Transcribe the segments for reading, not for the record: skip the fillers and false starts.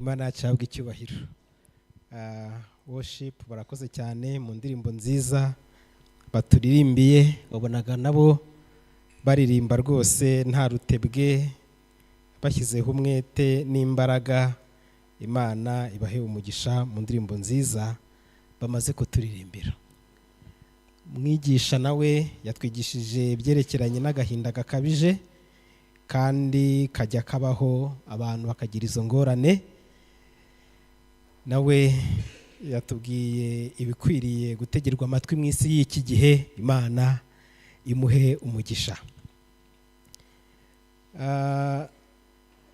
Imana acabwa icyubahiro. Worship barakoze cyane mu ndirimbo nziza baturirimbiye, wabonaga nabo baririmba rwose nta rutebwe, bashyizeho umwete n'imbaraga. Imana ibahe umugisha mu ndirimbo nziza bamaze kuturirimbira. Mwigisha nawe yatwigishije byerekeranye n'agahinda gakabije kandi kajya kabaho abantu bakagira izo ngorane. Nawe yatubwiye ibikwiriye gutegerwa amatwi mu isi y'iki gihe. Imana imuhe umugisha.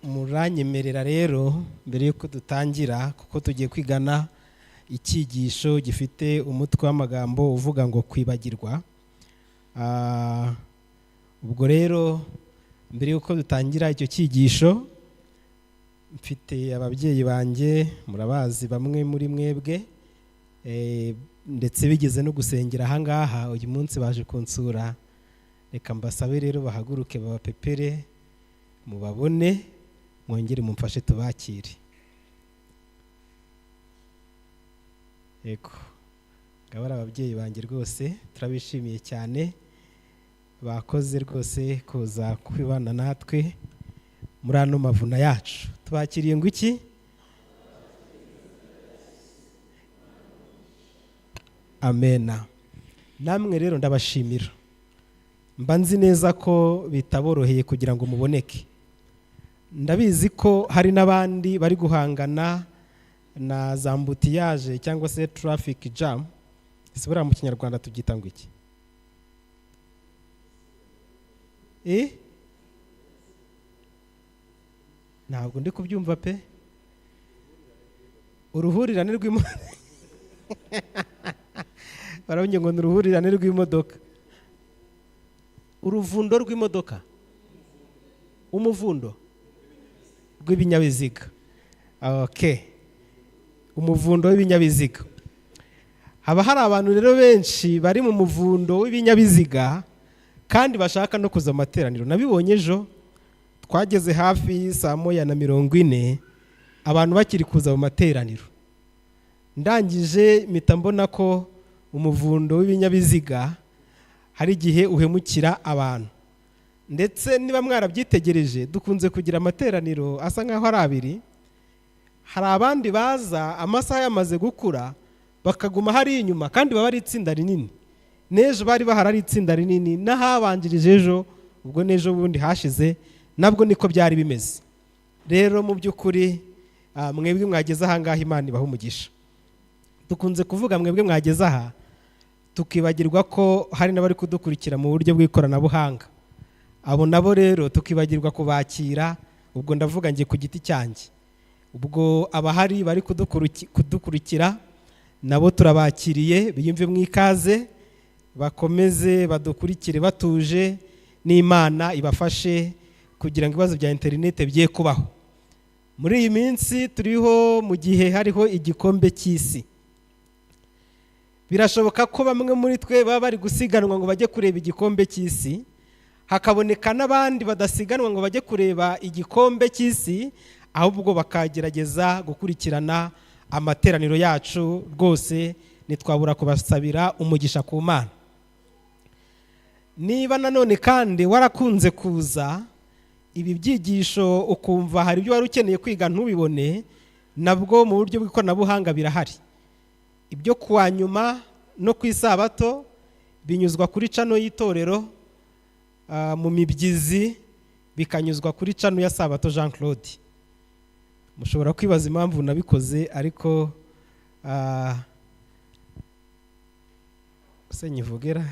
Muranyemerera rero mbere yuko dutangira, kuko tugiye kwigana icyigisho gifite umutwe w'amagambo uvuga ngo kwibagirwa. Ubwo rero mbere yuko dutangira icyo cyigisho, mfite ababyeyi banjye, murabazi bamwe muri mwebwe, ndetse bigeze no gusengera ahangaha. Uyu munsi baje kunsura, reka mbasabe rero bahaguruke babapepere mubabone, mwongere mumfashe tubakire. Yego, ngabara ababyeyi banjye rwose turabishimiye cyane, bakoze rwose kuza kwibana natwe muri ano mavuna yacu. Tubakiriye ngo iki? Amena. Namwe rero ndabashimira, mba nzi neza ko bitaboroheye kugira ngo muboneke. Ndabizi ko hari n'abandi bari guhangana na zambutiyaje cyangwa se traffic jam. Isubira mu Kinyarwanda tubyita ngo iki? Ntabwo ndi kubyumva pe. Uruhurirane rw'imodoka. Barabonye ngo uruhurirane rw'imodoka. Uruvundo rw'imodoka. Umuvundo rw'ibinyabiziga. Okay. Umuvundo w'ibinyabiziga. Haba hari abantu rero benshi bari mu muvundo w'ibinyabiziga kandi bashaka no kuza amateraniro. Nabibonye ejo twageze hafi saa 1:40 abantu bakiri kuza mu materaniro. Ndangije mpita mbona ko umuvundo w'ibinyabiziga hari igihe uhemukira abantu. Ndetse niba mwarabyitegereje, dukunze kugira amateraniro asa nkaho ari abiri. Hari abandi baza amasaha yamaze gukura bakaguma hari inyuma kandi baba ari itsinda rinini. Nejo bari bahari itsinda rinini, nahabanjirije ejo, ubwo nejo bundi hashize nabwo niko byari bimeze. Rero mu by'ukuri mwebwe mwageze aha ngaha, Imana ibahe umugisha. Dukunze kuvuga mwebwe mwageze aha, tukibagirwa ko hari n'abari kudukurikira mu buryo bw'ikoranabuhanga. Abo nabo rero tukibagirwa kubakira. Ubwo ndavuga ngiye ku giti cyanjye. Ubwo abahari bari kudukurikira nabo turabakiriye, biyumve mwikaze, bakomeze badukurikire batuje, n'Imana ibafashe kugira ngo ibibazo bya internet bye kubaho. Muri iyi minsi turiho mu gihe hariho igikombe cy'isi. Birashoboka ko bamwe muri twe baba bari gusiganwa ngo bajye kureba igikombe cy'isi, hakaboneka n'abandi badasiganwa ngo bajye kureba igikombe cy'isi, ahubwo bakagerageza gukurikirana amateraniro yacu. Rwose nitwabura kubasabira umugisha ku Mana. Niba nanone kandi warakunze kuza ibi byigisho ukumva hari ibyo wari ukeneye kwiga ntubibone, nabwo mu buryo bw'ikoranabuhanga birahari. Ibyo kuwa nyuma no ku isabato binyuzwa kuri channel y'itorero, mu mibyizi bikanyuzwa kuri channel ya Sabato Jean Claude. Mushobora kwibaza impamvu nabikoze, ariko senyivugera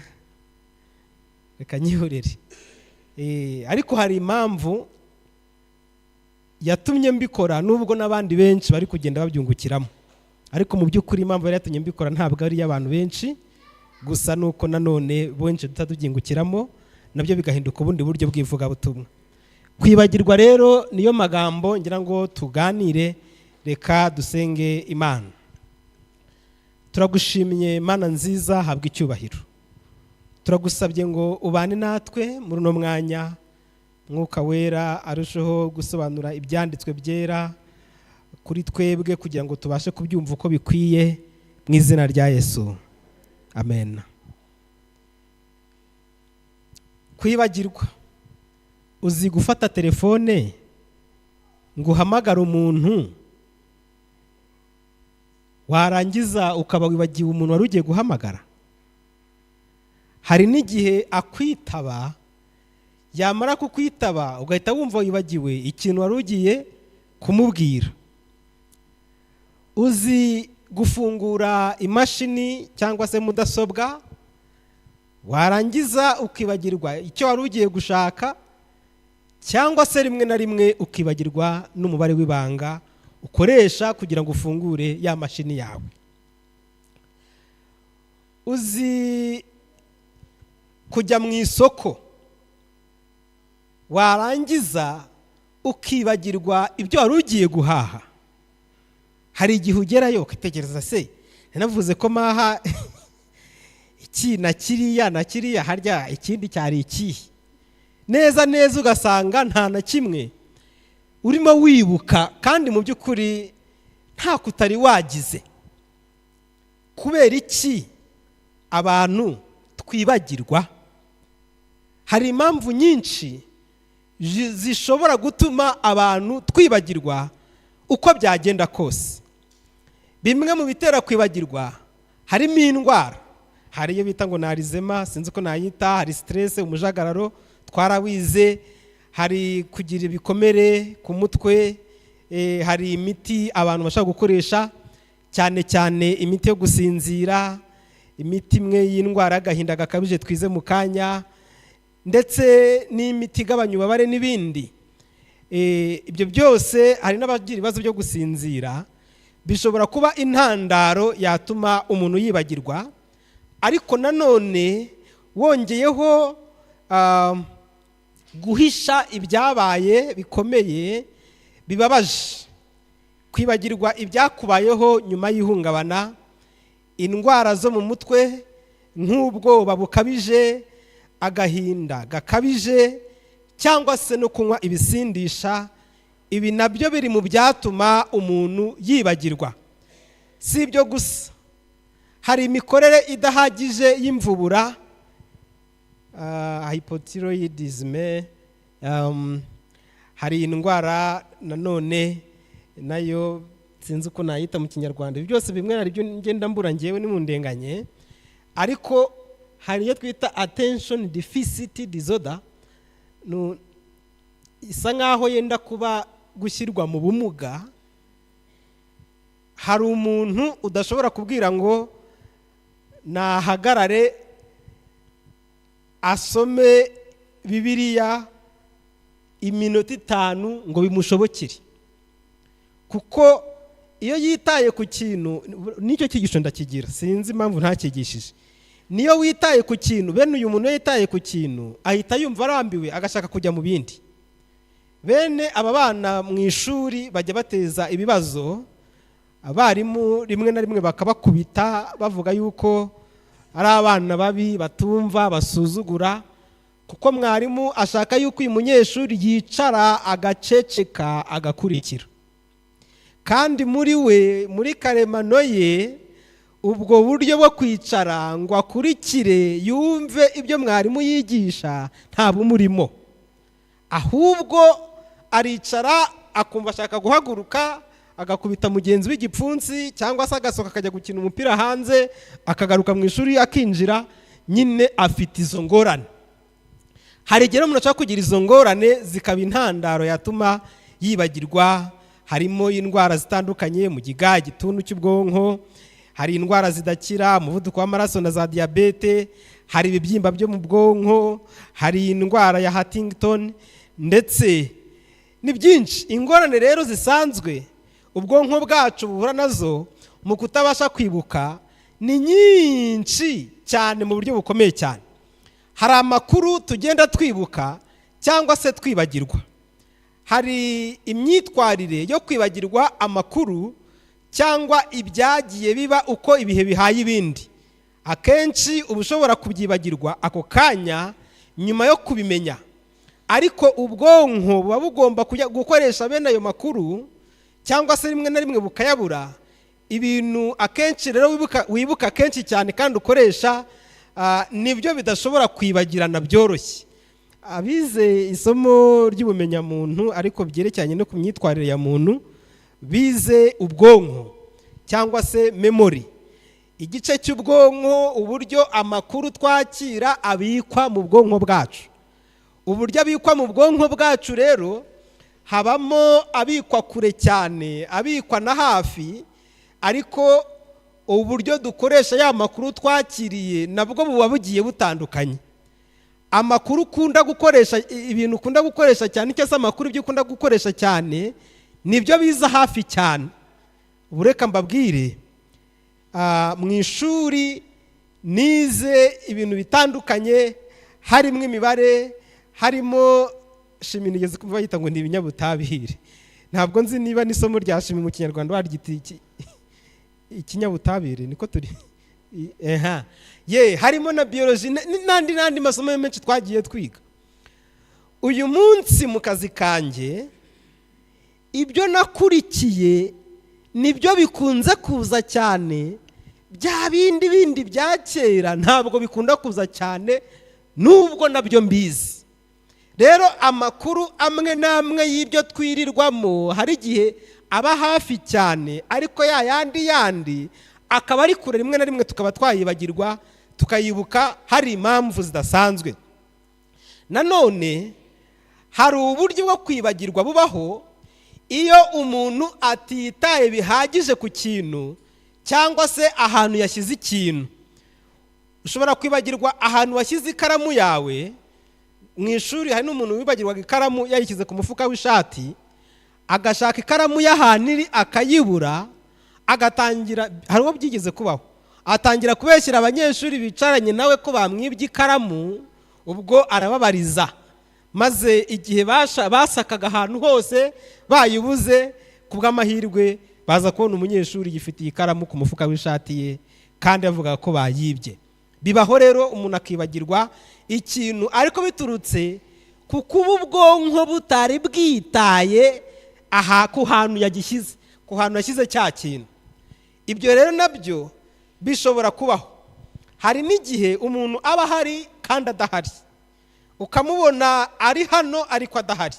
reka nyihorere. Ariko hari impamvu yatumye mbikora, nubwo n'abandi benshi bari kugenda babyungukiramo. Ariko mu by'ukuri impamvu yari yatumye mbikora ntabwo ari y'abantu benshi gusa, nuko nanone benshi tutatubyungukiramo, nabyo bigahinduka ubundi buryo bw'ivugabutumwa. Kwibagirwa rero niyo magambo ngira ngo tuganire. Reka dusenge Imana. Turagushimiye Mana nziza, habwa icyubahiro. Turagusabye ngo ubane natwe muri no mwanya, Mwuka Wera arusheho gusobanura ibyanditswe byera, kuri twebwe kugira ngo tubashe kubyumva uko bikwiye mu izina rya Yesu, amen. Kwibagirwa. Uzi gufata telefone ngo uhamagare umuntu, warangiza ukaba wibagiwe umuntu wari ugiye guhamagara? Hari n'igihe akwitaba, yamara kukwitaba ugahita wumva wibagiwe ikintu wari ugiye kumubwira. Uzi gufungura imashini cyangwa se mudasobwa, warangiza ukibagirwa icyo wari ugiye gushaka, cyangwa se rimwe na rimwe ukibagirwa n'umubare w'ibanga ukoresha kugira ngo ufungure ya mashini yawe. Uzi kujya mu isoko, warangiza ukibagirwa ibyo wari ugiye guhaha. Hari igihe ugerayo ukitegereza, se navuze ko maha iki na kiriya harya ikindi cyari iki, neza neza ugasanga nta na kimwe urimo wibuka, kandi mu by'ukuri nta kutari wagize. Kubera iki abantu twibagirwa? Hari impamvu nyinshi zishobora gutuma abantu twibagirwa uko byagenda kose. Bimwe mu bitera kwibagirwa harimo indwara. Hari iyo bita ngo narizema, sinzi ko nayita, hari stress, umujagararo, twarawize, hari kugira ibikomere ku mutwe, hari imiti abantu bashaka gukoresha, cyane cyane imiti yo gusinzira, imiti imwe y'indwara y'agahinda gakabije twize mu kanya, ndetse n'imiti igabanya ububabare n'ibindi. Ibyo byose, hari n'abagira ibibazo byo gusinzira, bishobora kuba intandaro yatuma umuntu yibagirwa. Ariko nanone wongeyeho guhisha ibyabaye bikomeye bibabaje, kwibagirwa ibyakubayeho nyuma y'ihungabana, indwara zo mu mutwe nk'ubwoba bukabije, agahinda gakabije, cyangwa se no kunywa ibisindisha. Ibi nabyo biri mu byatuma umuntu yibagirwa. Si ibyo gusa, hari imikorere idahagije y'imvubura, hypothyroidism, hari indwara nanone nayo sinzi uko nayita mu Kinyarwanda. Ibi byose bimwe hari ibyo ngenda mbura ngewe ni mu ndenganye, ariko hari iyo twita attention deficit disorder, isa nkaho yenda kuba gushyirwa mu bumuga. Hari umuntu udashobora kubwira ngo nahagarare asome Bibiliya iminota 5 ngo bimushobokere, kuko iyo yitaye ku kintu, nicyo cyigisho ndakigira, sinzi impamvu ntakigishije. Niyo witaye ku kintu, bene uyu muntu yitaye ku kintu ahita yumva arambiwe agashaka kujya mu bindi. Bene aba bana mu ishuri bajya bateza ibibazo, abarimu rimwe na rimwe bakabakubita bavuga yuko ari abana babi, batumva, basuzugura, kuko mwarimu ashaka yuko uyu munyeshuri yicara agaceceka agakurikira. Kandi muri we, muri karemano ye, ubwo buryo bwo kwicara ngo akurikire yumve ibyo mwarimu yigisha nta bumurimo, ahubwo aricara akumva ashaka guhaguruka agakubita mugenzi w'igipfunsi, cyangwa se agasohoka akajya gukina umupira hanze, akagaruka mu ishuri akinjira. Nyine afite izo ngorane. Hari igihe umuntu ashaka kugira izo ngorane zikaba intandaro yatuma yibagirwa. Harimo indwara zitandukanye, mu giga, igituntu cy'ubwonko, hari indwara zidakira, umuvuduko w'amaraso na za diabete, hari ibibyimba byo mu bwonko, hari indwara ya Huntington, ndetse ni byinshi. Ingorane rero zisanzwe ubwonko bwacu buhura nazo mu kutabasha kwibuka ni nyinshi cyane, mu buryo bukomeye cyane. Hari amakuru tugenda twibuka cyangwa se twibagirwa. Hari imyitwarire yo kwibagirwa amakuru cyangwa ibyagiye biba uko ibihe bihaye ibindi. Akenshi uba ushobora kubyibagirwa ako kanya nyuma yo kubimenya, ariko ubwonko buba bugomba gukoresha bene ayo makuru cyangwa se rimwe na rimwe bukayabura, ibintu akenshi rero wibuka kenshi cyane kandi ukoresha nibyo bidashobora kwibagirana byoroshye. Abize isomo ry'ubumenyamuntu ariko byerekeranye no ku myitwarire ya muntu, bize ubwonko cyangwa se memory, igice cy'ubwonko, uburyo amakuru twakira abikwa mu bwonko bwacu. Uburyo abikwa mu bwonko bwacu rero habamo abikwa kure cyane, abikwa na hafi, ariko uburyo dukoresha ya makuru twakiriye nabwo buba bugiye butandukanye. Amakuru ukunda gukoresha, ibintu ukunda gukoresha cyane cyangwa se amakuru ibyo ukunda gukoresha cyane nibyo biza hafi cyane. Bureka mbabwire, mu ishuri nize ibintu bitandukanye, harimo imibare, harimo shimi, nigeze kumva bayita ngo ni ibinyabutabire. Ntabwo nzi niba n'isomo rya shimi mu Kinyarwanda baryita ikinyabutabire, niko turi. Harimo na biology n'andi masomo menshi twagiye twiga. Uyu munsi mu kazi kanjye ibyo nakurikiye nibyo bikunze kuza cyane, bya bindi bya kera ntabwo bikunda kuza cyane, nubwo nabyo mbizi. Rero amakuru amwe n'amwe y'ibyo twirirwamo hari igihe aba hafi cyane, ariko yandi akaba ari kure, rimwe na rimwe tukaba twayibagirwa, tukayibuka hari impamvu zidasanzwe. Nanone hari uburyo bwo kwibagirwa bubaho iyo umuntu atitaye bihagije ku kintu cyangwa se ahantu yashyize ikintu. Ushobora kwibagirwa ahantu washyize ikaramu yawe. Mu ishuri hari n'umuntu wibagirwaga ikaramu yayishyize ku mufuka w'ishati, agashaka ikaramu y'ahantu iri akayibura, agatangira, hari uwo byigeze kubaho, atangira kubeshyira abanyeshuri bicaranye nawe ko bamwibye ikaramu. Ubwo arababariza, maze igihe basakaga ahantu hose bayibuze, ku bw'amahirwe baza kubona umunyeshuri yifitiye ikaramu ku mufuka w'ishati ye kandi avuga ko bayibye. Bibaho rero umuntu akibagirwa ikintu, ariko biturutse ku kuba ubwonko butari bwitaye ku hantu yagishyize, ku hantu yashyize cya kintu. Ibyo rero nabyo bishobora kubaho. Hari n'igihe umuntu aba ahari kandi adahari, ukamubona ari hano ariko adahari.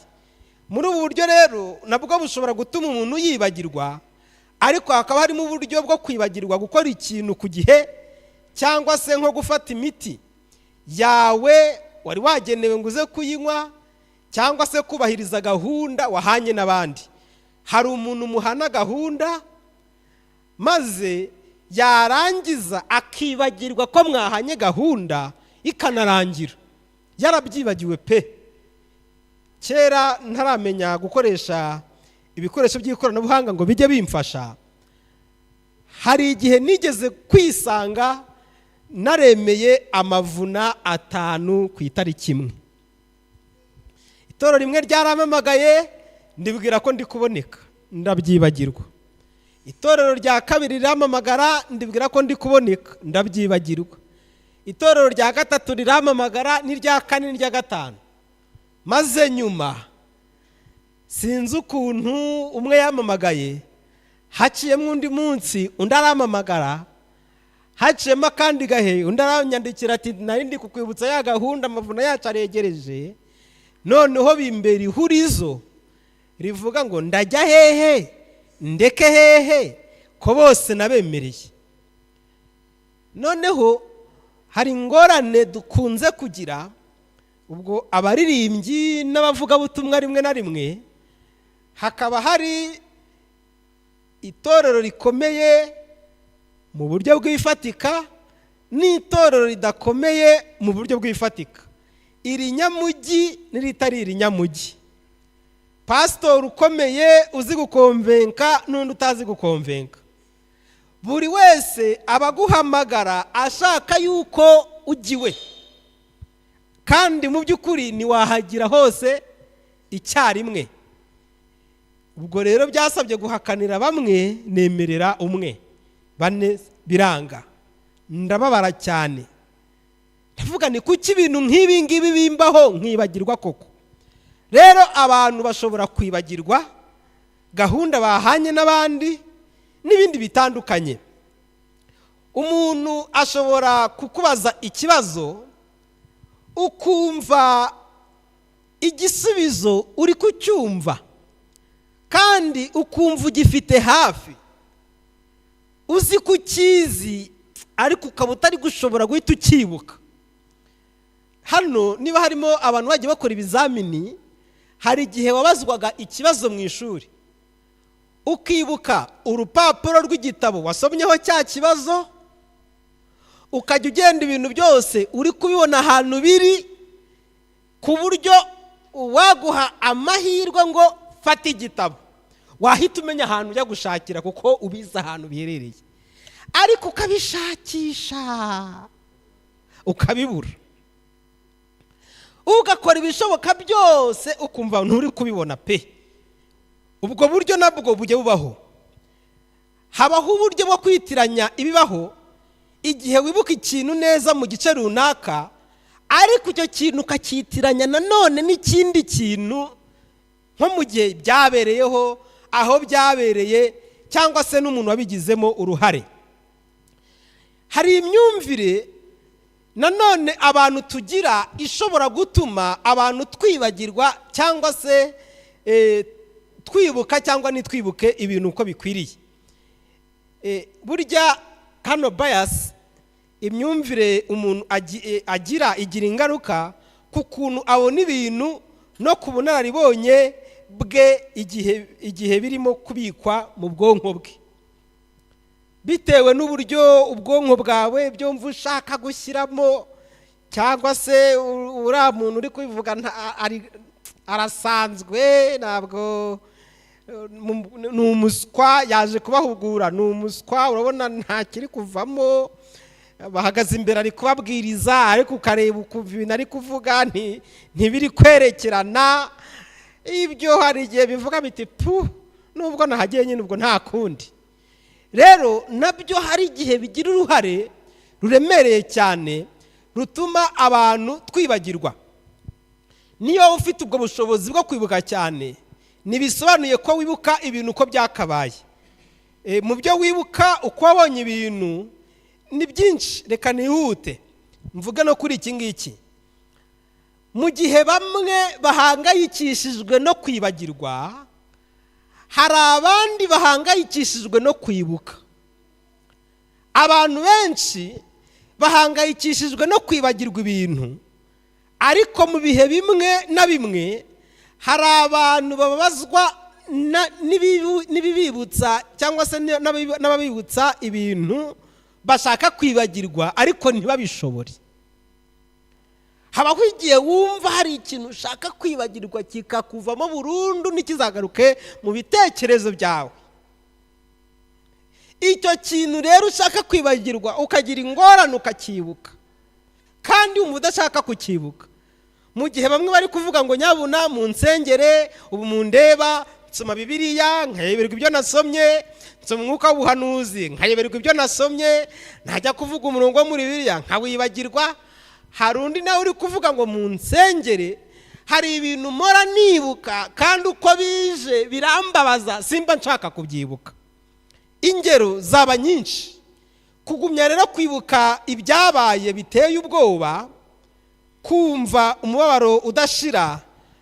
Muri ubu buryo rero nabwo bushobora gutuma umuntu yibagirwa, ariko hakaba harimo uburyo bwo kwibagirwa gukora ikintu ku gihe, cyangwa se nko gufata imiti yawe wari wagenewe ngo uze kuyinywa, cyangwa se kubahiriza gahunda wahanye n'abandi. Hari umuntu muhana gahunda maze yarangiza akibagirwa ko mwahanye gahunda ikanarangira, yarabyibagiwe pe. Kera ntaramenya gukoresha ibikoresho by'ikoranabuhanga ngo bijye bimfasha, hari igihe nigeze kwisanga naremeye amavuna 5 ku itariki imwe. Itoro rimwe ryaramamagaye ndibwira ko ndi kuboneka, ndabyibagirwa. Itorero rya kabiri riramamagara ndibwira ko ndi kuboneka, ndabyibagirwa. Itorero rya gatatu riramamagara, n'irya kane n'irya gatanu. Maze nyuma sinzi ukuntu umwe yamamagaye, haciyemo undi munsi undi aramamagara, haciyemo kandi gahe undi aranyandikira ati nari ndi kukwibutsa ya gahunda, amavuna yacu aregereje. Noneho bimbera ihurizo rivuga ngo ndajya hehe ndeke hehe ko bose nabemereye. Noneho hari ingorane dukunze kugira, ubwo abaririmbyi n'abavugabutumwa rimwe na rimwe, hakaba hari itorero rikomeye mu buryo bw'ifatika n'itorero ridakomeye mu buryo bw'ifatika, iri nyamujyi n'ritari iri nyamujyi, pasitori ukomeye uzi gukonvenka n'undi utazi gukonvenka. Buri wese abaguhamagara ashaka yuko ugiwe, kandi mu by'ukuri ntiwahagira hose icyarimwe. Ubwo rero byasabye guhakanira bamwe nemerera umwe, bane biranga, ndababara cyane. Ndavuga ni kuki ibintu nk'ibi ngibi bimbaho nkibagirwa koko. Rero abantu bashobora kwibagirwa gahunda bahanye n'abandi n'ibindi bitandukanye. Umuntu ashobora kukubaza ikibazo ukumva igisubizo uri kucyumva kandi ukumva ugifite hafi, uzi kukizi ariko ukaba utari gushobora guhita ukibuka. Hano niba harimo abantu bagiye bakora ibizamini, hari igihe wabazwaga ikibazo mu ishuri ukibuka urupapuro rw'igitabo wasomyeho cya kibazo, ukajya ugenda ibintu byose uri kubibona ahantu biri, ku buryo waguha amahirwe ngo fata igitabo wahita umenya ahantu ujya gushakira kuko ubizi ahantu biherereye, ariko ukabishakisha ukabibura, ugakora ibishoboka byose ukumva nturi kubibona pe. Ubwo buryo nabwo bujye bubaho. Habaho uburyo bwo kwitiranya ibibaho igihe wibuka ikintu neza mu gice runaka, ariko icyo kintu ukakitiranya nanone n'ikindi kintu nko mu gihe byabereyeho, aho byabereye, cyangwa se n'umuntu wabigizemo uruhare. Hari imyumvire nanone abantu tugira ishobora gutuma abantu twibagirwa cyangwa se twibuka cyangwa nitwibuke ibintu uko bikwiriye. Burya hano bias, imyumvire umuntu agira igira ingaruka ku kuntu abona ibintu no ku bunararibonye bwe igihe birimo kubikwa mu bwonko bwe, bitewe n'uburyo ubwonko bwawe byumva ushaka gushyiramo, cyangwa se uriya muntu uri kubivuga arasanzwe, ntabwo ni umuswa, yaje kubahugura, ni umuswa, urabona nta kiri kuvamo, bahagaze imbere ari kubabwiriza, ariko ukareba ukumva ibintu ari kuvuga ntibiri kwerekerana. Ibyo hari igihe bivuga biti nubwo nahagiye nyine ubwo nta kundi. Rero nabyo hari igihe bigira uruhare ruremereye cyane rutuma abantu twibagirwa. Niyo ufite ubwo bushobozi bwo kwibuka cyane, ntibisobanuye ko wibuka ibintu uko byakabaye. Mu byo wibuka uko wabonye ibintu ni byinshi. Reka nihute mvuge no kuri iki ngiki. Mu gihe bamwe bahangayikishijwe no kwibagirwa, hari abandi bahangayikishijwe no kwibuka. Abantu benshi bahangayikishijwe no kwibagirwa ibintu, ariko mu bihe bimwe na bimwe hari abantu bababazwa n'ibibibutsa cyangwa se n'ababibutsa ibintu bashaka kwibagirwa ariko ntibabishobore. Habaho igihe wumva hari ikintu ushaka kwibagirwa kikakuvamo burundu ntikizagaruke mu bitekerezo byawe. Icyo kintu rero ushaka kwibagirwa ukagira ingorane ukakibuka, kandi wumva udashaka kukibuka. Mu gihe bamwe bari kuvuga ngo nyabuna mu nsengere ubu mundeba nsoma Bibiliya nkayoberwa ibyo nasomye, nsoma umwuka w'ubuhanuzi nkayoberwa ibyo nasomye, ntajya kuvuga umurongo wo muri Bibiliya nkawibagirwa. Hari undi nawe uri kuvuga ngo mu nsengere hari ibintu mpora nibuka kandi uko bije birambabaza simba nshaka kubyibuka. Ingero zaba nyinshi. Kugumya rero kwibuka ibyabaye biteye ubwoba, kumva umubabaro udashira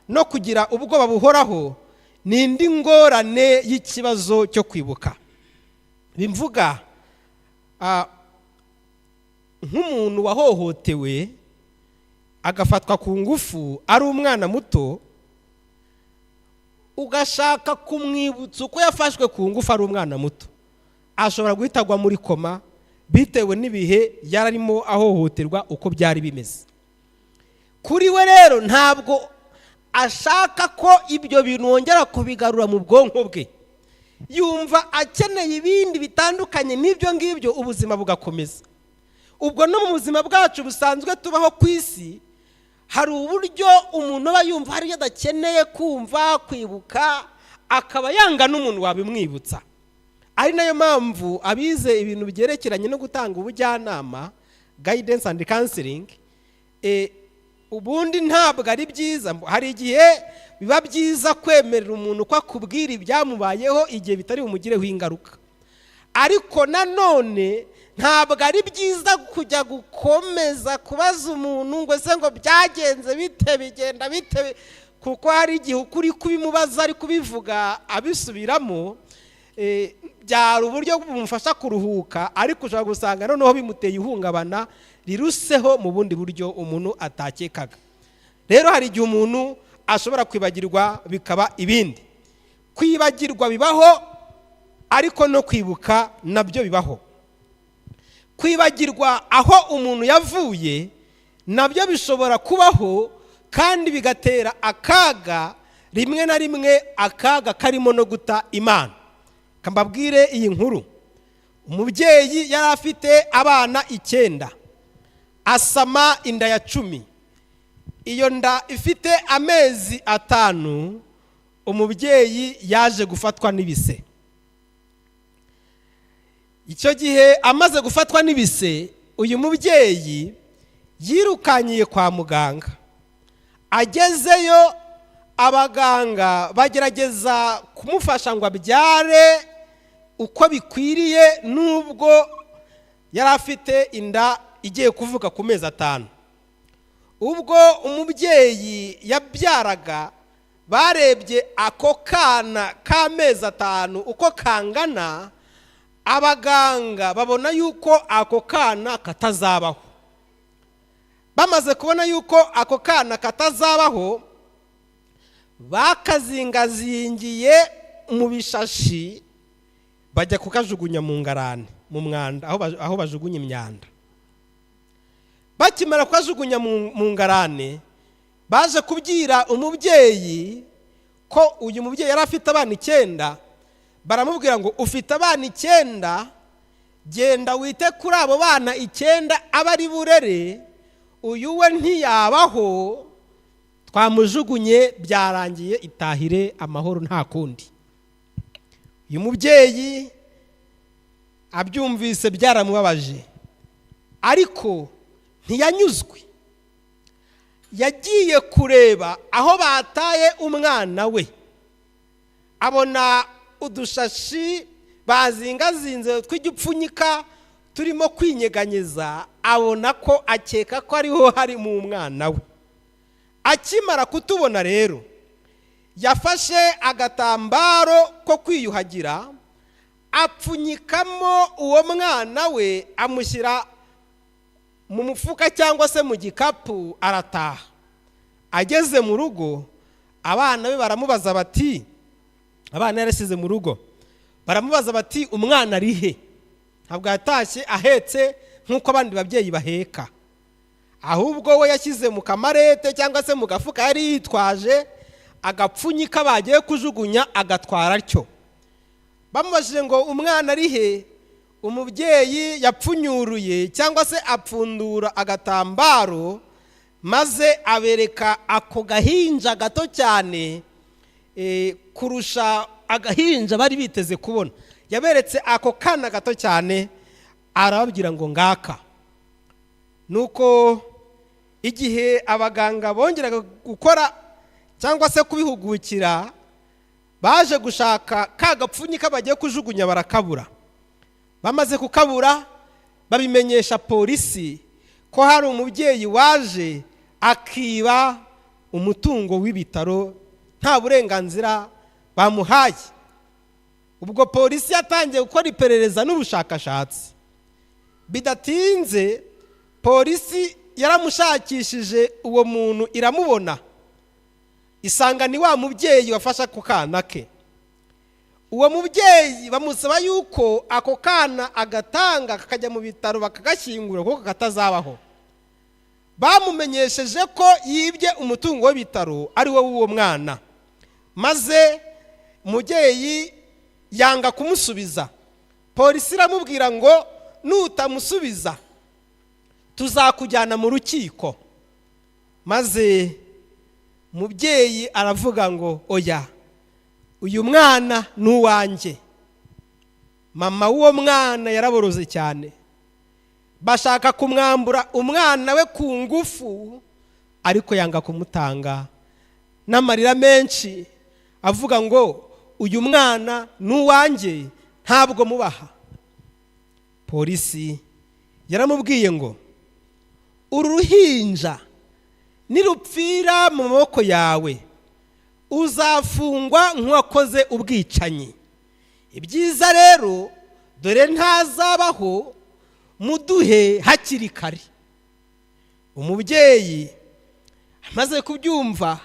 no kugira ubwoba buhoraho ni indi ngorane y'ikibazo cyo kwibuka. Bimvuga nk'umuntu wahohotewe agafatwa ku ngufu ari umwana muto, ugashaka kumwibutsa uko yafashwe ku ngufu ari umwana muto, ashobora guhita agwa muri koma bitewe n'ibihe yararimo ahohoterwa uko byari bimeze. Kuri we rero ntabwo ashaka ko ibyo bintu wongera kubigarura mu bwonko bwe, yumva akeneye ibindi bitandukanye n'ibyo ngibyo, ubuzima bugakomeza. Ubwo no mu buzima bwacu busanzwe tubaho ku isi, hari uburyo umuntu aba yumva hari ibyo adakeneye kumva kwibuka, akaba yanga n'umuntu wabimwibutsa. Ari nayo mpamvu abize ibintu byerekeranye no gutanga ubujyanama, guidance and counseling, ubundi ntabwo ari byiza. Hari igihe biba byiza kwemerera umuntu ko akubwira ibyamubayeho igihe bitari bumugireho ingaruka, ariko nanone ntabwo ari byiza kujya gukomeza kubaza umuntu ngo se ngo byagenze bite, bigenda bite, kuko hari igihe ukuri kubimubaza ari kubivuga abisubiramo byari uburyo bumufasha kuruhuka, ariko ushobora gusanga noneho bimuteye ihungabana riruseho mu bundi buryo umuntu atakekaga. Rero hari igihe umuntu ashobora kwibagirwa bikaba ibindi. Kwibagirwa bibaho, ariko no kwibuka nabyo bibaho. Kwibagirwa aho umuntu yavuye nabyo bishobora kubaho, kandi bigatera akaga, rimwe na rimwe akaga karimo no guta Imana. Kambabwire iyi nkuru. Umubyeyi yari afite abana 9, asama inda ya 10. Iyo nda ifite amezi 5, umubyeyi yaje gufatwa n'ibise. Icyo gihe amaze gufatwa n'ibise, uyu mubyeyi yirukanyiye kwa muganga. Agezeyo abaganga bagerageza kumufasha ngo abyare uko bikwiriye, nubwo yari afite inda igiye kuvuka ku mezi 5. Ubwo umubyeyi yabyaraga, barebye ako kana k'amezi 5 uko kangana, abaganga babona yuko ako kana katazabaho. Bamaze kubona yuko ako kana katazabaho, bakazingazingiye mu bishashi bajya kukajugunya mu ngarane, mu mwanda, aho bajugunya imyanda. Bakimara kukajugunya mu ngarane, baje kubyira umubyeyi ko uyu mubyeyi yari afite abana 9. Baramubwira ngo ufite abana 9, genda wite kuri abo bana 9 abari burere, uyu we ntiyabaho, twamujugunye byarangiye, itahire amahoro nta kundi. Uyu mubyeyi abyumvise byaramubabaje, ariko ntiyanyuzwe. Yagiye kureba aho bataye umwana we, abona udushashi bazingazinze tw'igipfunyika turimo kwinyeganyeza, abona ko akeka ko ariho hari mu mwana we. Akimara kutubona rero, yafashe agatambaro ko kwiyuhagira, apfunyikamo uwo mwana we, amushyira mu mufuka cyangwa se mu gikapu, arataha. Ageze mu rugo, abana be baramubaza bati, abana yarasize mu rugo, baramubaza bati umwana ari he? Ntabwo yatashye ahetse nk'uko abandi babyeyi baheka, ahubwo we yashyize mu kamarete cyangwa se mu gafuka yari yitwaje, agapfunyika bagiye kujugunya agatwara atyo. Bamubajije ngo umwana ari he, umubyeyi yapfunyuruye cyangwa se apfundura agatambaro, maze abereka ako gahinja gato cyane kurusha agahinja bari biteze kubona. Yaberetse ako kana gato cyane, arababwira ngo ngaka. Nuko igihe abaganga bongeraga gukora cyangwa se kubihugukira, baje gushaka ka gapfunyika bagiye kujugunya, barakabura. Bamaze kukabura, babimenyesha polisi ko hari umubyeyi waje akiba umutungo w'ibitaro nta burenganzira bamuhaye. Ubwo polisi yatangiye gukora iperereza n'ubushakashatsi. Bidatinze polisi yaramushakishije uwo muntu, iramubona, isanga ni wa mubyeyi wafasha ku kana ke. Uwo mubyeyi bamusaba yuko ako kana agatanga kakajya mu bitaro bakagashyingura kuko katazabaho. Bamumenyesheje ko yibye umutungo w'ibitaro ari wo w'uwo mwana, maze umubyeyi yanga kumusubiza. Polisi iramubwira ngo nutamusubiza tuzakujyana mu rukiko. Maze umubyeyi aravuga ngo oya, uyu mwana ni uwanjye. Mama w'uwo mwana yaraboroze cyane, bashaka kumwambura umwana we ku ngufu, ariko yanga kumutanga n'amarira menshi avuga ngo uyu mwana n'uwanjye ntabwo mubaha. Polisi yaramubwiye ngo uru ruhinja nirupfira mu maboko yawe uzafungwa nk'uwakoze ubwicanyi. Ibyiza rero dore ntazabaho, muduhe hakiri kare. Umubyeyi amaze kubyumva,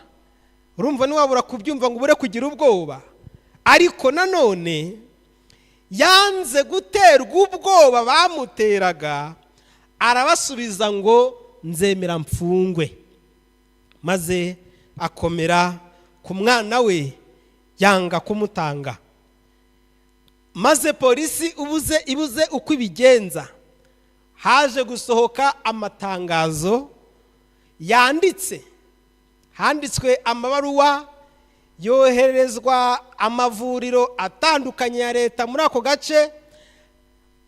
urumva niwabura kubyumva ngo ubure kugira ubwoba, ariko nanone yanze guterwa ubwoba bamuteraga, arabasubiza ngo nzemera mfungwe. Maze akomera ku mwana we, yanga kumutanga. Maze polisi ibuze uko ibigenza, haje gusohoka amatangazo handitswe amabaruwa yoherezwa amavuriro atandukanye ya leta muri ako gace,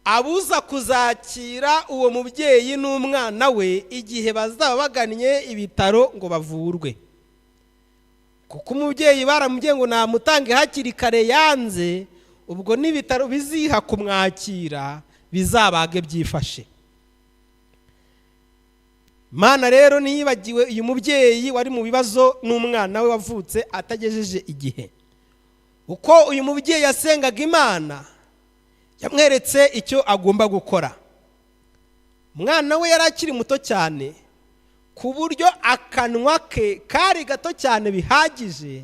abuza kuzakira uwo mubyeyi n'umwana we igihe bazaba bagannye ibitaro ngo bavurwe. Kuko umubyeyi baramubwiye ngo namutange hakiri kare yanze, ubwo n'ibitaro biziha kumwakira bizabage byifashe. Mana rero niyibagiwe uyu mubyeyi wari mu bibazo n'umwana we wavutse atagejeje igihe. Uko uyu mubyeyi yasengaga Imana, yamweretse icyo agomba gukora. Umwana we yari akiri muto cyane, ku buryo akanwa ke kari gato cyane bihagije,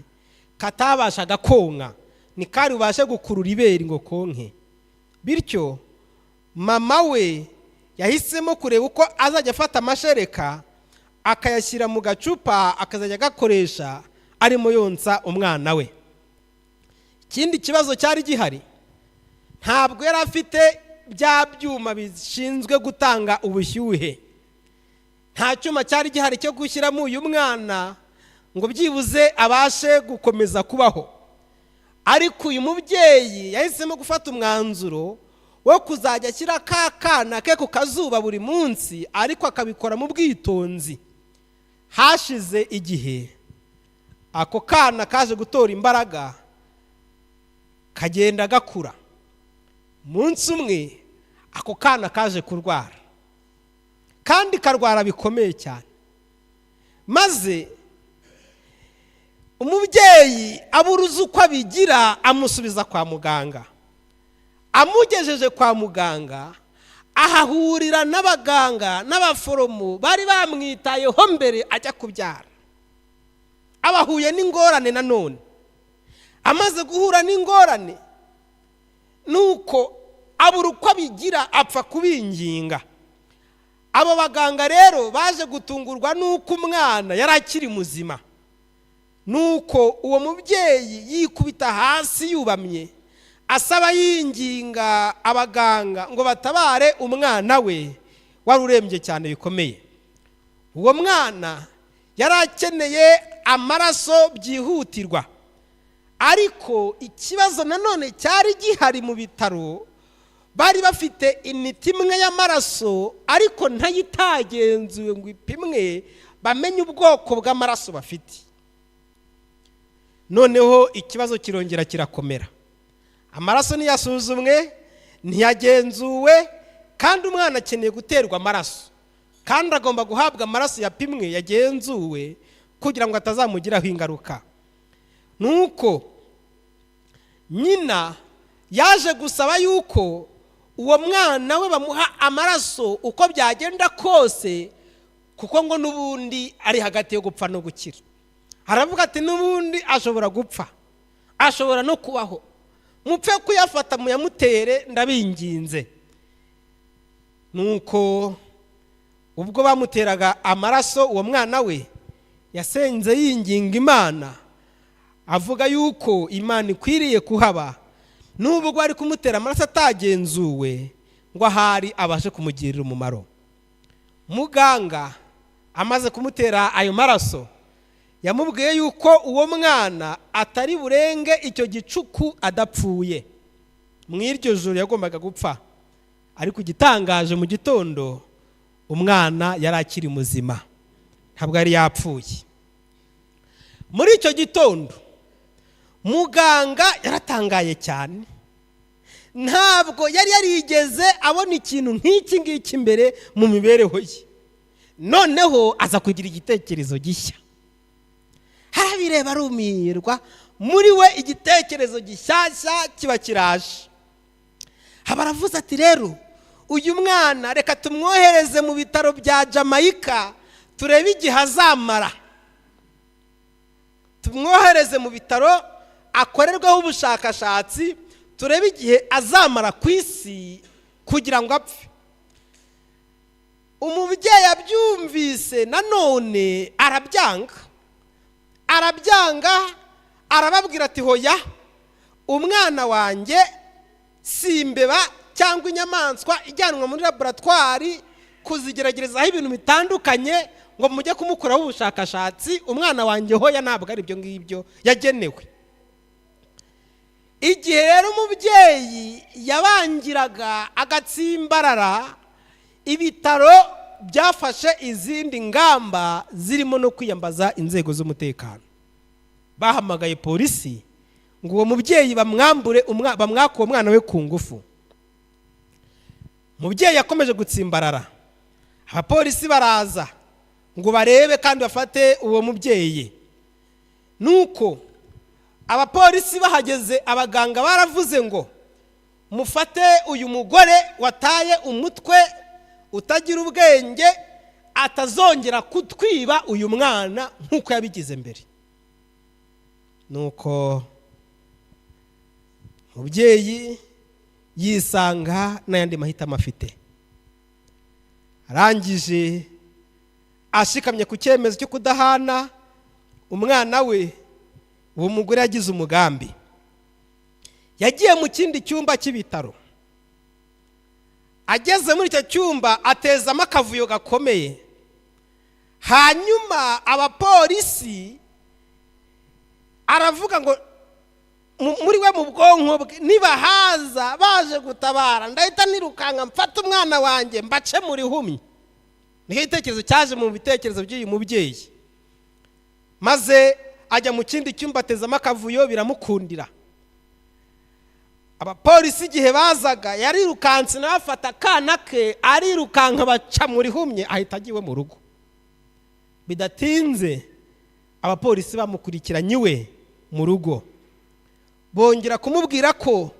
katabashaga konka, ni kari ubashe gukurura ibere ngo konke. Bityo mama we yahisemo kureba uko azajya afata amashereka akayashyira mu gacupa akazajya agakoresha arimo yonsa umwana we. Ikindi kibazo cyari gihari, ntabwo yari afite bya byuma bishinzwe gutanga ubushyuhe. Nta cyuma cyari gihari cyo gushyiramo uyu mwana ngo byibuze abashe gukomeza kubaho. Ariko uyu mubyeyi yahisemo gufata umwanzuro wo kuzajya ashyira kakana ke ku kazuba buri munsi, ariko akabikora mu bwitonzi. Hashize igihe, ako kana kaje gutora imbaraga, kagenda gakura. Munsi umwe ako kana kaje kurwara, kandi karwara bikomeye cyane. Maze umubyeyi aburuza uko abigira, amusubiza kwa muganga. Amugejeje kwa muganga, ahahurira n'abaganga n'abaforomo bari bamwitayeho mbere ajya kubyara. Abahuye n'ingorane nanone. Amaze guhura n'ingorane, nuko abura uko abigira, apfa kubinginga. Abo baganga rero baje gutungurwa nuko umwana yari akiri muzima. Nuko uwo mubyeyi yikubita hasi yubamye, asaba yinginga abaganga ngo batabare umwana we wari urembye cyane bikomeye. Uwo mwana yari akeneye amaraso byihutirwa, ariko ikibazo nanone cyari gihari mu bitaro, bari bafite imiti imwe y'amaraso ariko ntayitagenzuwe ngo ipimwe bamenye ubwoko bw'amaraso bafite. Noneho ikibazo kirongera kirakomera. Amaraso ntiyasuzumwe, ntiyagenzuwe, kandi umwana akeneye guterwa amaraso, kandi agomba guhabwa amaraso yapimwe yagenzuwe kugira ngo atazamugiraho ingaruka. Nuko nyina yaje gusaba yuko uwo mwana we bamuha amaraso uko byagenda kose, kuko ngo n'ubundi ari hagati yo gupfa no gukira. Aravuga ati n'ubundi ashobora gupfa, ashobora no kubaho, mupfe kuyafata muyamutere ndabinginze. Nuko ubwo bamuteraga amaraso, uwo mwana we yasenze yinginga Imana, avuga yuko Imana ikwiriye kuhaba, nubwo ari kumutera amaraso atagenzuwe ngo ahari abashe kumugirira umumaro. Muganga amaze kumutera ayo maraso, yamubwiye yuko uwo mwana atari burenge icyo gicuku adapfuye. Mw'iryo joro yagombaga gupfa, ariko igitangaje mu gitondo umwana yari akiri muzima. ntabwo yari yapfuye. Muri icyo gitondo muganga yaratangaye cyane, ntabwo yari yarigeze abona ikintu nk'iki ngiki imbere mu mibereho ye. Noneho aza kugira igitekerezo gishya, harabireba arumirwa, muri we igitekerezo gishyashya kiba kiraje. Baravuze ati rero uyu mwana reka tumwohereze mu bitaro bya Jamaica turebe igihe azamara, tumwohereze mu bitaro akorerwaho ubushakashatsi turebe igihe azamara ku isi kugira ngo apfe. Umubyeyi abyumvise nanone arabyanga, arababwira ati hoya, umwana wanjye si imbeba cyangwa inyamaswa ijyanwa muri laboratwari kuzigerageza ibintu bitandukanye ngo mujye kumukuraho ubushakashatsi. Umwana wanjye hoya, ntabwo ari ibyo ngibyo yagenewe. Igihe rero umubyeyi yabangiraga agatsimbarara, ibitaro byafashe izindi ngamba zirimo no kwiyambaza inzego z'umutekano. Bahamagaye polisi ngo uwo mubyeyi bamwaka uwo mwana we ku ngufu. Umubyeyi yakomeje gutsimbarara, abapolisi baraza ngo barebe kandi bafate uwo mubyeyi. Nuko abapolisi bahageze, abaganga baravuze ngo mufate uyu mugore wataye umutwe, utagira ubwenge, atazongera kutwiba uyu mwana nk'uko yabigize mbere. Nuko umubyeyi yisanga n'ayandi mahitamo afite. Arangije ashikamye ku cyemezo cyo kudahana umwana we, uwo mugore yagize umugambi. Yagiye mu kindi cyumba cy'ibitaro, ageze muri icyo cyumba atezamo akavuyo gakomeye. Hanyuma abapolisi aravuga ngo muri we mu bwonko bwe, nibahaza baje gutabara ndahita nirukanka mfata umwana wanjye mbace muri humye. Nicyo gitekerezo cyaje mu bitekerezo by'uyu mubyeyi. Maze ajya mu kindi cyumba atezamo akavuyo, biramukundira. Abapolisi igihe bazaga yarirukanse n'abafata akana ke, arirukanka baca muri humye, ahita agiwe mu rugo. Bidatinze abapolisi bamukurikiranye iwe mu rugo, bongera kumubwira ko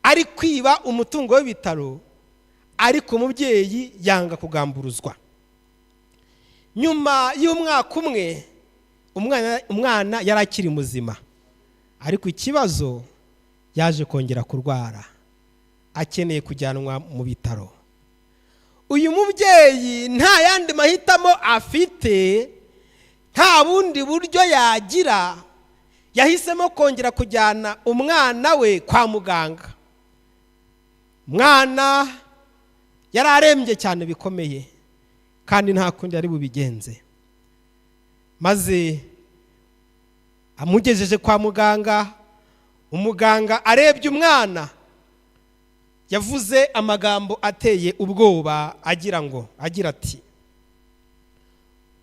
ari kwiba umutungo w'ibitaro, ariko umubyeyi yanga kugamburuzwa. Nyuma y'umwaka umwe umwana yari akiri muzima, ariko ikibazo yaje kongera kurwara, akeneye kujyanwa mu bitaro. Uyu mubyeyi nta yandi mahitamo afite, nta bundi buryo yagira, yahisemo kongera kujyana umwana we kwa muganga. Umwana yari arembye cyane bikomeye, kandi nta kundi yari bubigenze. Maze amugejeje kwa muganga, umuganga arebye umwana, yavuze amagambo ateye ubwoba agira ati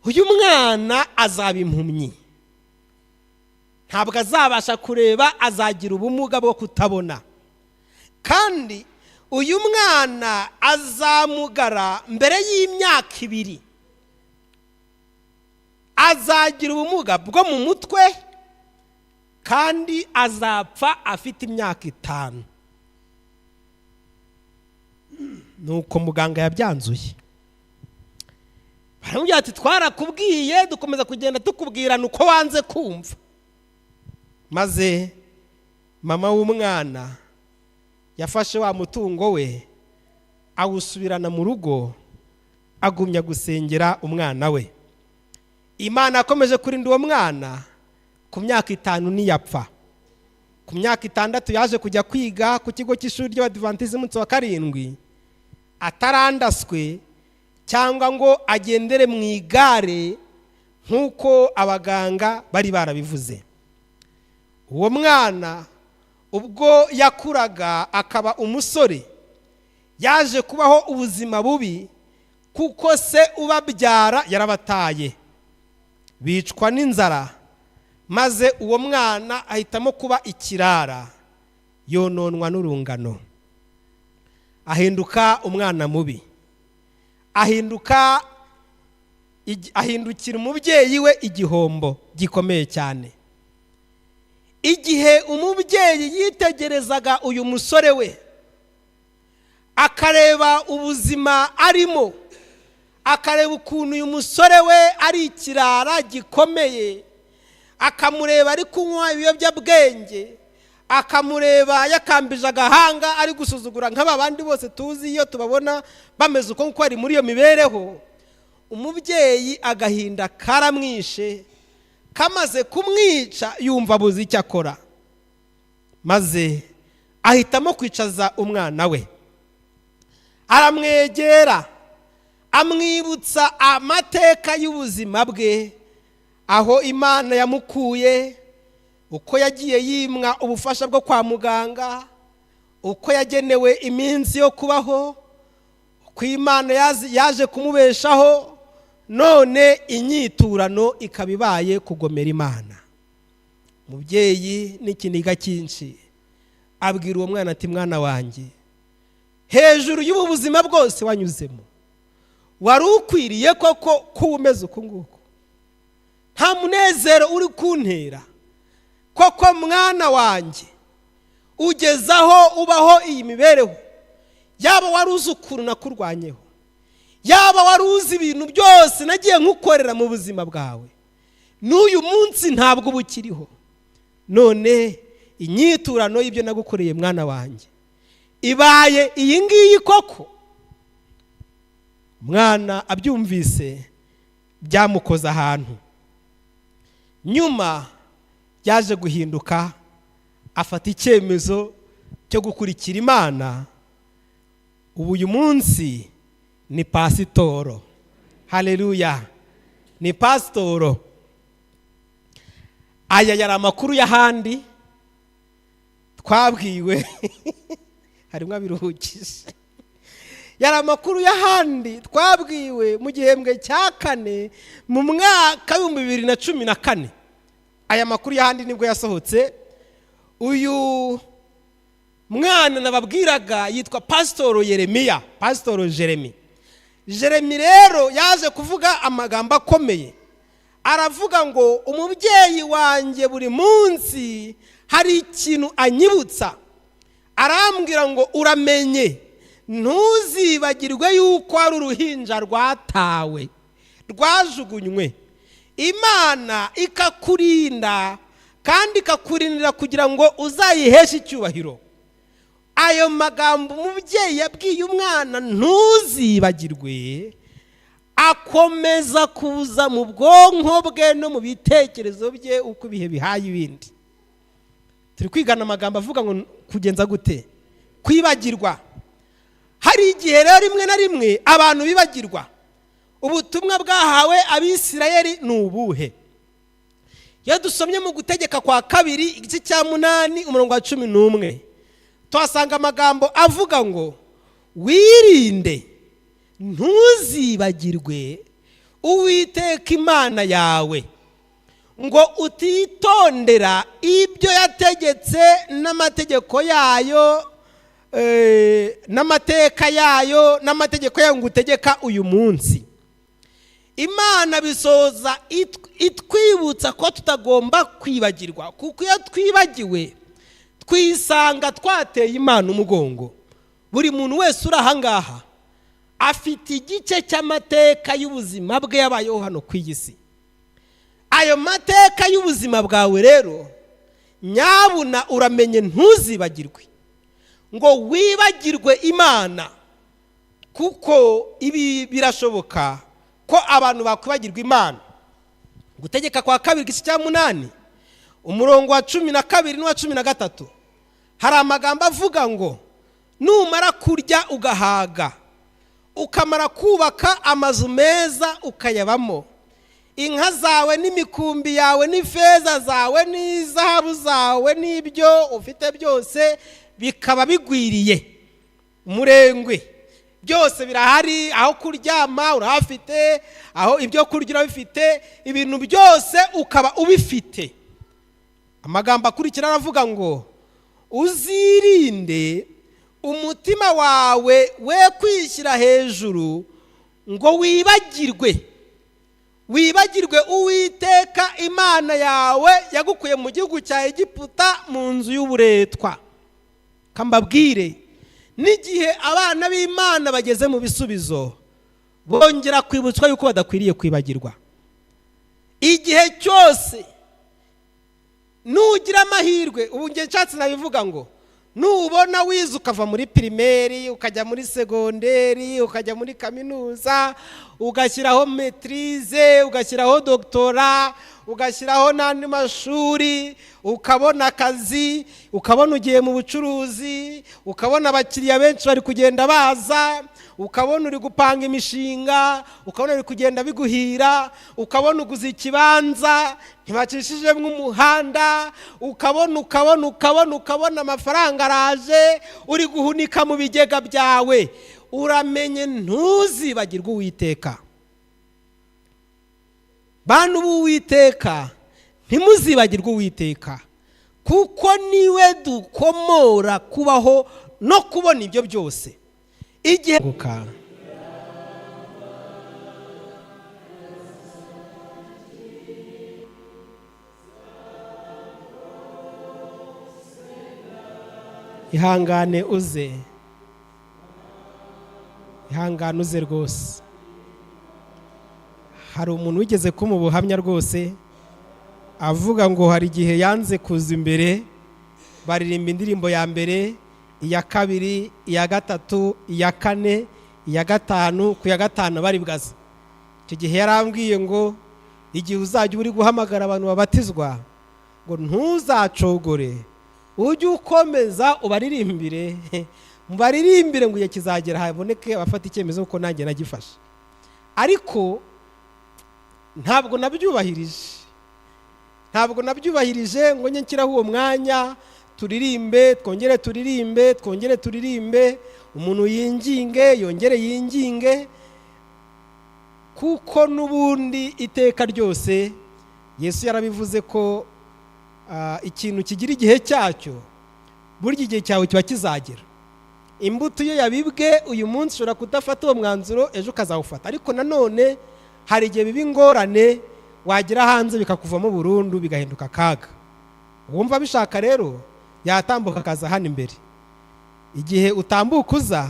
uyu mwana azaba impumyi, ntabwo azabasha kureba, azagira ubumuga bwo kutabona, kandi uyu mwana azamugara mbere y'imyaka 2, azagira ubumuga bwo mu mutwe, kandi azapfa afite imyaka 5. Nuko muganga yabyanzuye. Baramubwira ati twarakubwiye, dukomeza kugenda tukubwirana uko wanze kumva. Maze mama w'umwana yafashe wa mutungo we awusubirana mu rugo, agumya gusengera umwana we. Imana akomeje kurinda uwo mwana. Ku myaka 5 niyapfa. Ku myaka 6 yaje kujya kwiga ku kigo cy'ishuri ry'Abadiventisti umunsi wa 7, atarandaswe cyangwa ngo agendere mu igare nk'uko abaganga bari barabivuze. Uwo mwana ubwo yakuraga akaba umusore, yaje kubaho ubuzima bubi kuko se ubabyara yarabataye. bicwa n'inzara, maze uwo mwana ahitamo kuba ikirara, yononwa n'urungano, ahinduka umwana mubi, ahindukira umubyeyi we igihombo gikomeye cyane. Igihe umubyeyi yitegerezaga uyu musore we, akareba ubuzima arimo, akareba ukuntu uyu musore we ari ikirara gikomeye, akamureba ari kunywa ibiyobyabwenge, akamureba yakambije agahanga ari gusuzugura nk'aba bandi bose tuzi iyo tubabona bameze uko nguko ari muri iyo mibereho, umubyeyi agahinda karamwishe, kamaze kumwica yumva abuze icyo akora, maze ahitamo kwicaza umwana we. Aramwegera, amwibutsa amateka y'ubuzima bwe, aho Imana yamukuye, uko yagiye yimwa ubufasha bwo kwa muganga, uko yagenewe iminsi yo kubaho, uko Imana yaje kumubeshaho, none inyiturano ikabibaye kugomera Imana. Umubyeyi n'ikiniga cyinshi abwira uwo mwana ati, mwana wanjye, hejuru y'ubu buzima bwose wanyuzemo, wari ukwiriye koko kuba umeze uku nguku? Nta munezero uri kuntera koko mwana wanjye, ugezaho ubaho iyi mibereho? Yaba wari uzi ukuntu nakurwanyeho, yaba wari uzi ibintu byose nagiye nkukorera mu buzima bwawe, n'uyu munsi ntabwo uba ukiriho. None inyiturano y'ibyo nagukoreye mwana wanjye ibaye iyi ngiyi koko? Mwana abyumvise byamukoze ahantu. Nyuma yaje guhinduka, afata icyemezo cyo gukurikira Imana. Ubu uyu munsi ni pasitoro. Haleluya, ni pasitoro. Aya yari amakuru y'ahandi twabwiwe harimo abiruhukije. Yari amakuru y'ahandi twabwiwe mu gihembwe cya 4 mu mwaka wa 2014. Aya makuru y'ahandi nibwo yasohotse. Uyu mwana nababwiraga yitwa Pastor Yeremiya, Pastor Jeremy. Jeremy rero yaje kuvuga amagambo akomeye. Aravuga ngo umubyeyi wanjye buri munsi hari ikintu anyibutsa. Arambwira ngo uramenye, ntuzibagirwe yuko ari uruhinja rwatawe, rwajugunywe. Imana ikakurinda kandi ikakurindira kugira ngo uzayiheshe icyubahiro. Ayo magambo umubyeyi yabwiye umwana ntuzibagirwe, akomeza kuza mu bwonko bwe no mu bitekerezo bye uko ibihe bihaye ibindi. Turi kwigana amagambo avuga ngo kugenza gute? Kwibagirwa. Hari igihe rero rimwe na rimwe abantu bibagirwa. Ubutumwa bwahawe Abisirayeli ni ubuhe? Iyo dusomye mu Gutegeka kwa 2 igice cya 8 umurongo wa 11, tuhasanga amagambo avuga ngo wirinde ntuzibagirwe Uwiteka Imana yawe, ngo utitondera ibyo yategetse n'amategeko yayo, n'amateka yayo n'amategeko yayo ngo utegeka uyu munsi. Imana bisoza itwibutsa ko tutagomba kwibagirwa, kuko iyo twibagiwe twisanga twateye Imana umugongo. Buri muntu wese uri aha ngaha afite igice cy'amateka y'ubuzima bwe yabayeho hano ku isi. Ayo mateka y'ubuzima bwawe rero nyabuna uramenye ntuzibagirwe, ngo wibagirwe Imana, kuko ibi birashoboka ko abantu bakwibagirwa Imana. Gutegeka kwa 2 igice cya 8 umurongo wa 12 n'uwa 13 hari amagambo avuga ngo numara kurya ugahaga, ukamara kubaka amazu meza ukayabamo, inka zawe n'imikumbi yawe n'ifeza zawe n'izahabu zawe n'ibyo ufite byose bikaba bigwiriye, umurengwe, byose birahari, aho kuryama urahafite, aho ibyo kurya urabifite, ibintu byose ukaba ubifite. Amagambo akurikira aravuga ngo uzirinde umutima wawe we kwishyira hejuru ngo wibagirwe Uwiteka Imana yawe yagukuye mu gihugu cya Egiputa mu nzu y'uburetwa. Kambabwire, n'igihe abana b'Imana bageze mu bisubizo bongera kwibutswa yuko badakwiriye kwibagirwa. Igihe cyose nugira amahirwe, ubu ngiye nshatse nabivuga ngo nubona wize ukava muri primaire ukajya muri segonderi ukajya muri kaminuza ugashyiraho maîtrise ugashyiraho doctorat ugashyiraho n'andi mashuri ukabona akazi ukabona ugiye mu bucuruzi ukabona abakiriya benshi bari kugenda baza ukabona uri gupanga imishinga ukabona uri kugenda biguhira ukabona uguze ikibanza ntibacishije nk'umuhanda ukabona amafaranga araje uri guhunika mu bigega byawe uramenye ntuzibagirwe Uwiteka. Bantu b'Uwiteka ntimuzibagirwe Uwiteka kuko niwe dukomora kubaho no kubona ibyo byose. Igihe ihangane uze rwose. Hari umuntu wigeze ko mu buhamya rwose avuga ngo hari igihe yanze kuza imbere baririmba indirimbo ya mbere, iya kabiri, iya gatatu, iya kane, iya gatanu, ku ya gatanu bari bwaza. Icyo gihe yarambwiye ngo igihe uzajya uri guhamagara abantu babatizwa ngo ntuzacogore, ujye ukomeza ubaririmbire mubaririmbire ngo igihe kizagera haboneke abafata icyemezo kuko nanjye nagifashe. Ariko ntabwo nabyubahirije ngo njye nshyiraho uwo mwanya turirimbe twongere turirimbe umuntu yinginge yongere yinginge, kuko n'ubundi iteka ryose Yesu yarabivuze ko ikintu kigira igihe cyacyo, burya igihe cyawe kiba kizagera. Imbuto iyo yabibwe uyu munsi ushobora kudafata uwo mwanzuro ejo ukazawufata, ariko nanone hari igihe biba ingorane wagira hanze bikakuvamo burundu bigahinduka akaga. Wumva bishaka rero yatambuka akaza hano imbere. Igihe utambuka uza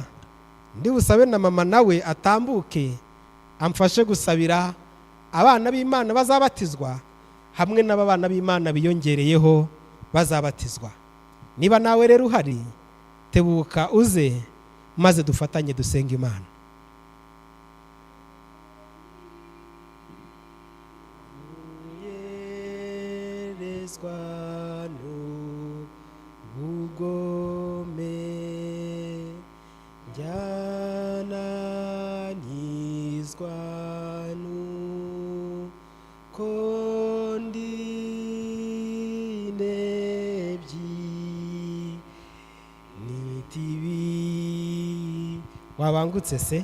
ndi busabe na mama nawe atambuke amfashe gusabira abana b'Imana bazabatizwa hamwe n'abana b'Imana biyongereyeho bazabatizwa. Niba nawe rero uhari tebuka uze maze dufatanye dusenga Imana. Wabangutse se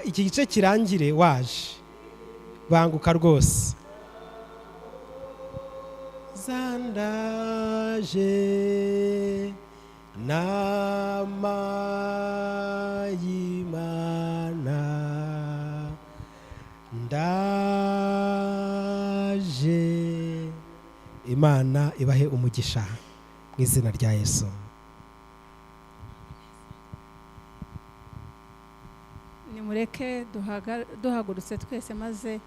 iki gice kirangire waje banguka rwose. Zandaje nama y'Imana ndaje. Imana ibahe umugisha mu izina rya Yesu. Nimureke duhagurutse twese maze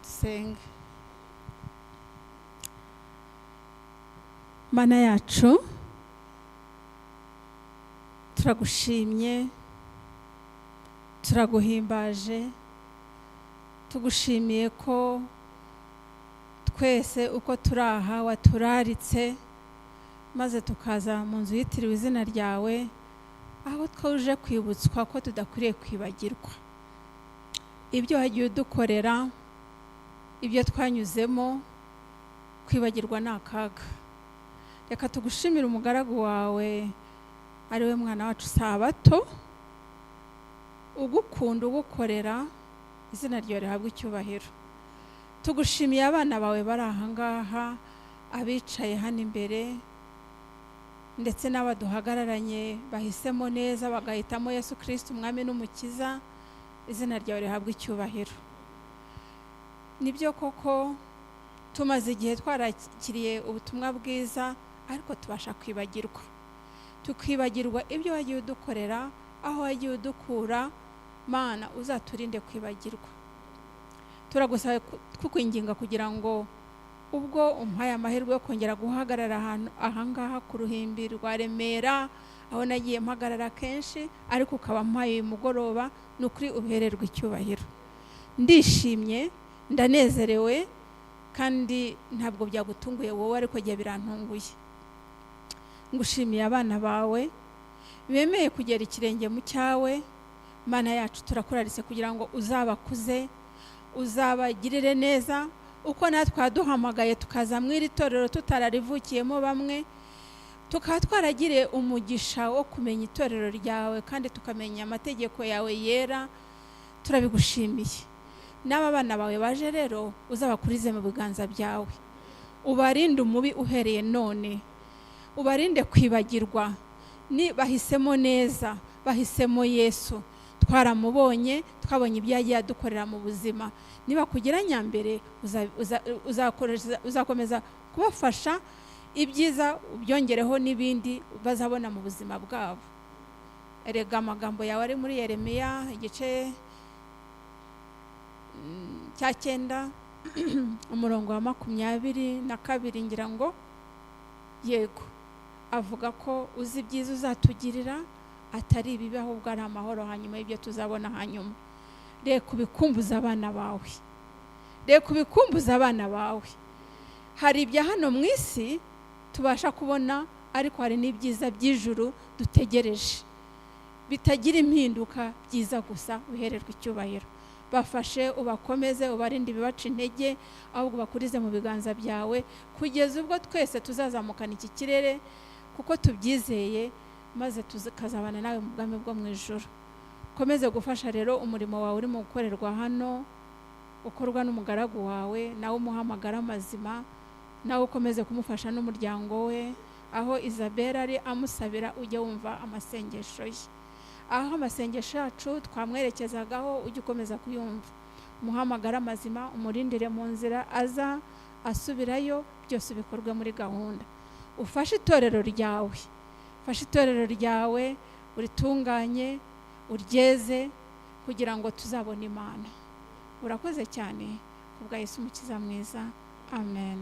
dusenge. Mana yacu turagushimye, turaguhimbaje, tugushimiye ko twese uko turaha waturaritse maze tukaza mu nzu yitiriwe izina ryawe, aho twuje kwibutswa ko tudakwiriye kwibagirwa ibyo wagiye udukorera, ibyo twanyuzemo. Kwibagirwa ni akaga. Reka tugushimire umugaragu wawe ari we mwana wacu Sabato, ugukunda, ugukorera, izina ryawe rihabwa icyubahiro. Tugushimiye abana bawe bari aha ngaha, abicaye hano imbere ndetse n'abaduhagararanye bahisemo neza bagahitamo Yesu Kristo umwami n'umukiza, izina ryawe rihabwa icyubahiro. Nibyo koko tumaze igihe twarakiriye ubutumwa bwiza, ariko tubasha kwibagirwa, tukibagirwa ibyo wagiye udukorera, aho wagiye udukura. Mana, uzaturinde kwibagirwa. Turagusaba kukwinginga kugira ngo ubwo umpaye amahirwe yo kongera guhagarara aha ngaha ku ruhimbi rwa Remera, aho nagiye mpagarara kenshi, ariko ukaba mpaye uyu mugoroba, ni ukuri uhererwa icyubahiro. Ndishimye, ndanezerewe, kandi ntabwo byagutunguye wowe, ariko jya birantunguye. Ngushimiye abana bawe bemeye kugera ikirenge mu cyawe. Mana yacu, turakuraritse kugira ngo uzabakuze, uzabagirire neza, uko natwe twaduhamagaye tukaza mu iri torero tutararivukiyemo bamwe, tukaba twaragiriye umugisha wo kumenya itorero ryawe kandi tukamenya amategeko yawe yera. Turabigushimiye. N'aba bana bawe baje rero, uzabakurize mu biganza byawe, ubarinde umubi uhereye none, ubarinde kwibagirwa. Ni bahisemo neza, bahisemo Yesu, twaramubonye, twabonye ibyo yagiye adukorera mu buzima. Niba kugira nyambere, uzakomeza kubafasha, ibyiza ubyongereho n'ibindi bazabona mu buzima bwabo. Erega amagambo yawe ari muri Yeremiya igice cya 9 umurongo wa 22 ngira ngo, yego, avuga ko uzi ibyiza uzatugirira, atari ibibi, ahubwo ari amahoro hanyuma y'ibyo tuzabona hanyuma. Reka ubikumbuza abana bawe, reka ubikumbuza abana bawe. Hari ibya hano mu isi tubasha kubona, ariko hari n'ibyiza by'ijuru dutegereje, bitagira impinduka, byiza gusa. Uhererwa icyubahiro. Bafashe, ubakomeze, ubarinde ibibaca intege, ahubwo bakurize mu biganza byawe, kugeza ubwo twese tuzazamukana iki kirere, kuko tubyizeye, maze tukazabana nawe mu bwami bwo mu ijuru. Komeze gufasha rero umurimo wawe urimo gukorerwa hano, ukorwa n'umugaragu wawe, nawe umuhamagara amazima, nawe ukomeze kumufasha n'umuryango we. Aho Isabella ari amusabira, ujye wumva amasengesho ye. Aho amasengesho yacu twamwerekezagaho, ujye ukomeza kuyumva. Umuhamagara amazima, umurindire mu nzira aza asubirayo, byose bikorwe muri gahunda. Ufashe itorero ryawe, fasha itorero ryawe, uritunganye, uryeze, kugira ngo tuzabone Imana. Urakoze cyane, kubwa Yesu umukiza mwiza. Amen.